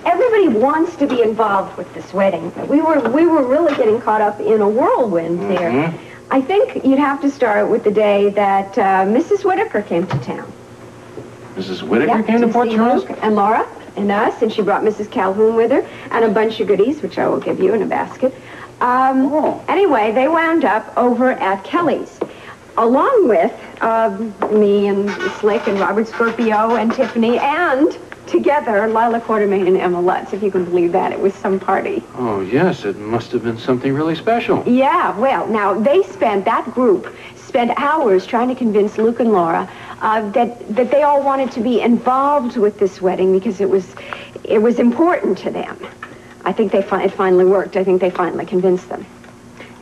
Everybody wants to be involved with this wedding. We were really getting caught up in a whirlwind there. I think you'd have to start with the day that Mrs. Whitaker came to town. Mrs. Whitaker came to Port Charles? And Laura and us, and she brought Mrs. Calhoun with her, and a bunch of goodies, which I will give you in a basket. Anyway, they wound up over at Kelly's, along with me and Slick and Robert Scorpio and Tiffany, and together, Lila Quartermain and Emma Lutz, if you can believe that. It was some party. Oh, yes, it must have been something really special. Yeah, well, now, that group spent hours trying to convince Luke and Laura that they all wanted to be involved with this wedding because it was important to them. I think it finally worked. I think they finally convinced them.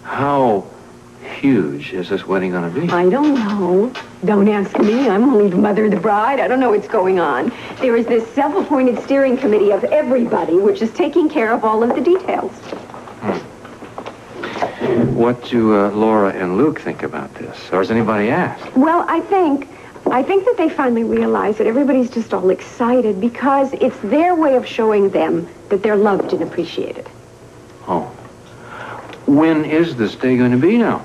How huge is this wedding going to be? I don't know. Don't ask me. I'm only the mother of the bride. I don't know what's going on. There is this self-appointed steering committee of everybody, which is taking care of all of the details. What do Laura and Luke think about this? Or has anybody asked? Well, I think that they finally realize that everybody's just all excited because it's their way of showing them that they're loved and appreciated. Oh. When is this day going to be now?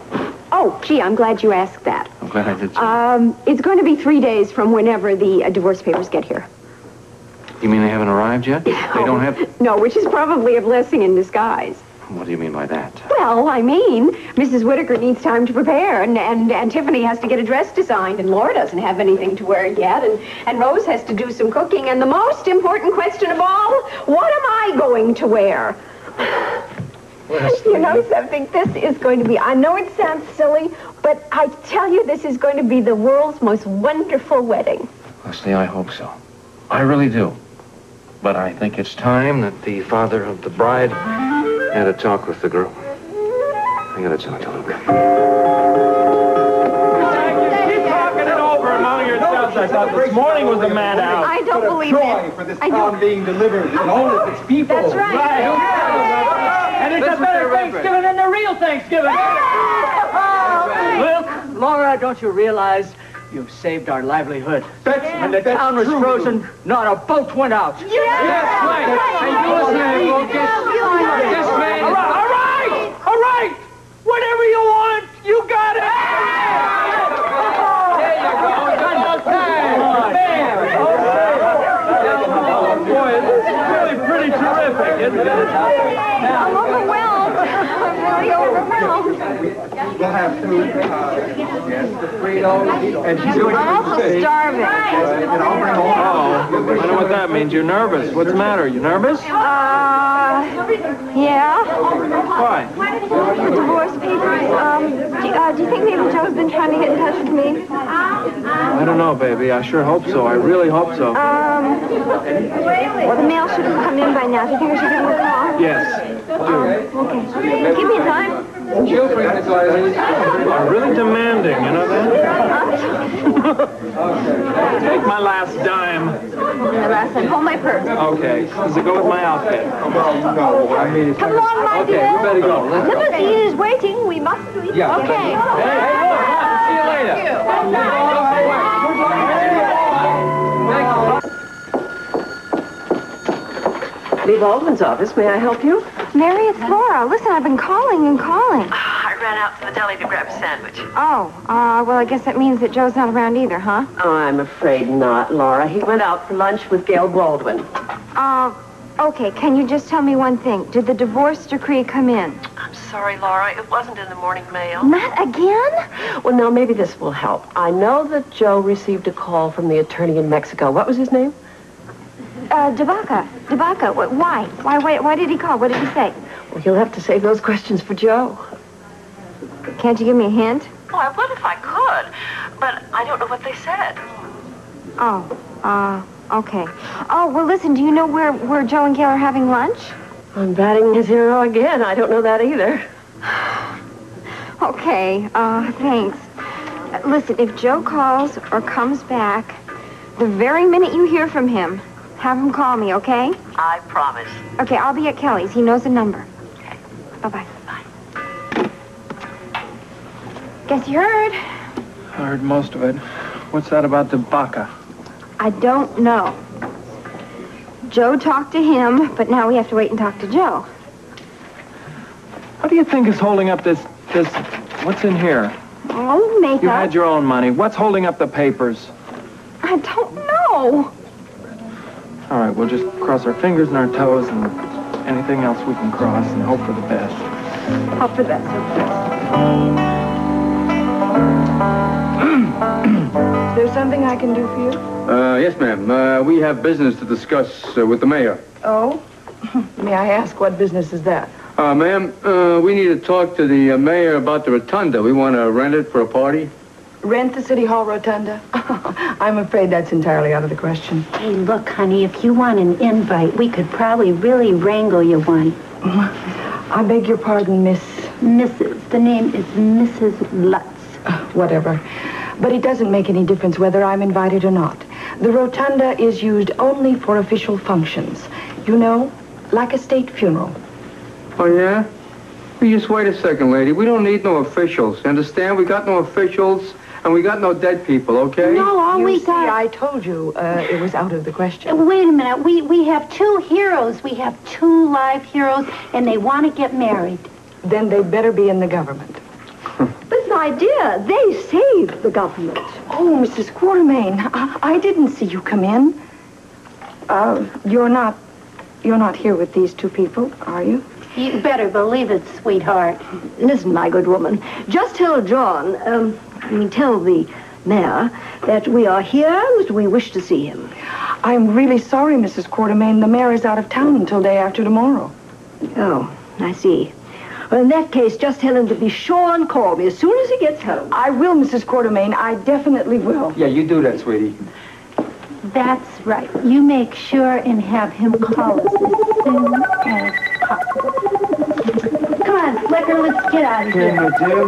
Oh, gee, I'm glad you asked that. I'm glad I did so. It's going to be 3 days from whenever the divorce papers get here. You mean they haven't arrived yet? They don't have... No, which is probably a blessing in disguise. What do you mean by that? Well, I mean, Mrs. Whitaker needs time to prepare, and Tiffany has to get a dress designed, and Laura doesn't have anything to wear yet, and Rose has to do some cooking, and the most important question of all, what am I going to wear? Lesley, you know something? This is going to be, I know it sounds silly, but I tell you, this is going to be the world's most wonderful wedding. Lesley, I hope so. I really do. But I think it's time that the father of the bride had a talk with the girl. I gotta talk to Luke. Keep talking it over among yourselves. I thought this morning was a mad hour. I don't believe it. For this town being delivered and all of its people. That's right. And it's a better Thanksgiving than the real Thanksgiving. Luke, Laura, don't you realize you've saved our livelihood? When the town was frozen, not a boat went out. Yes, right. And you and will get this man. All right. Whatever you want, you got it. There you go. Oh, boy, this is really pretty terrific, isn't it? I'm overwhelmed. I'm really overwhelmed. We'll have food, yes, the Frito, and she's doing I'm also starving. and I'll bring all. I know what that means. You're nervous. What's the matter? You nervous? Yeah. Why? The divorce papers, do you think maybe Joe's been trying to get in touch with me? I don't know, baby. I sure hope so. I really hope so. The mail should have come in by now. Do you think I should give him a call? Yes. Okay. Give me a time. She'll bring it, You're really demanding, you know that? Take my last dime. My last time. Hold my purse. Okay. Does it go with my outfit? No, I mean, Come along, my dear. Okay, we better go. Let's go. Limousine is waiting. We must leave. Yeah. Okay. Hey, look. See you later. Lee Baldwin's office. May I help you? Mary, it's Laura. Listen, I've been calling and calling. I ran out to the deli to grab a sandwich. Oh, well, I guess that means that Joe's not around either, huh? Oh, I'm afraid not, Laura. He went out for lunch with Gail Baldwin. Okay, can you just tell me one thing? Did the divorce decree come in? I'm sorry, Laura. It wasn't in the morning mail. Not again? Well, now, maybe this will help. I know that Joe received a call from the attorney in Mexico. What was his name? Debaca. Why? Why did he call? What did he say? Well, you'll have to save those questions for Joe. Can't you give me a hint? Oh, I would if I could, but I don't know what they said. Okay. Oh, well, listen, do you know where Joe and Gail are having lunch? I'm batting a zero again. I don't know that either. Okay, thanks. Listen, if Joe calls or comes back, the very minute you hear from him, have him call me, okay? I promise. Okay, I'll be at Kelly's. He knows the number. Okay. Bye-bye. Bye. Guess you heard. I heard most of it. What's that about the baka? I don't know. Joe talked to him, but now we have to wait and talk to Joe. What do you think is holding up this, what's in here? Oh, makeup. You had your own money. What's holding up the papers? I don't know. All right, we'll just cross our fingers and our toes and anything else we can cross and hope for the best. Hope for that. Is there something I can do for you? Yes, ma'am. We have business to discuss with the mayor. Oh? May I ask what business is that? Ma'am, we need to talk to the mayor about the rotunda. We want to rent it for a party. Rent the City Hall rotunda? I'm afraid that's entirely out of the question. Hey, look, honey, if you want an invite, we could probably really wrangle you one. I beg your pardon, Miss... Mrs. The name is Mrs. Lutz. Whatever. But it doesn't make any difference whether I'm invited or not. The rotunda is used only for official functions. You know, like a state funeral. Oh, yeah? Well, just wait a second, lady. We don't need no officials. You understand? We got no officials, and we got no dead people, okay? No, all You we see, got... I told you it was out of the question. Wait a minute. We have two heroes. We have two live heroes, and they want to get married. Then they better be in the government. But my dear, they saved the government. Oh, Mrs. Quartermain, I didn't see you come in. You're not here with these two people, are you? You better believe it, sweetheart. Listen, my good woman, just tell John, tell the mayor that we are here and that we wish to see him. I'm really sorry, Mrs. Quartermain. The mayor is out of town until day after tomorrow. Oh, I see. Well, in that case, just tell him to be sure and call me as soon as he gets home. I will, Mrs. Quartermain. I definitely will. Yeah, you do that, sweetie. That's right. You make sure and have him call us as soon as possible. Come on, Flicker, let's get out of here. Okay, my dear,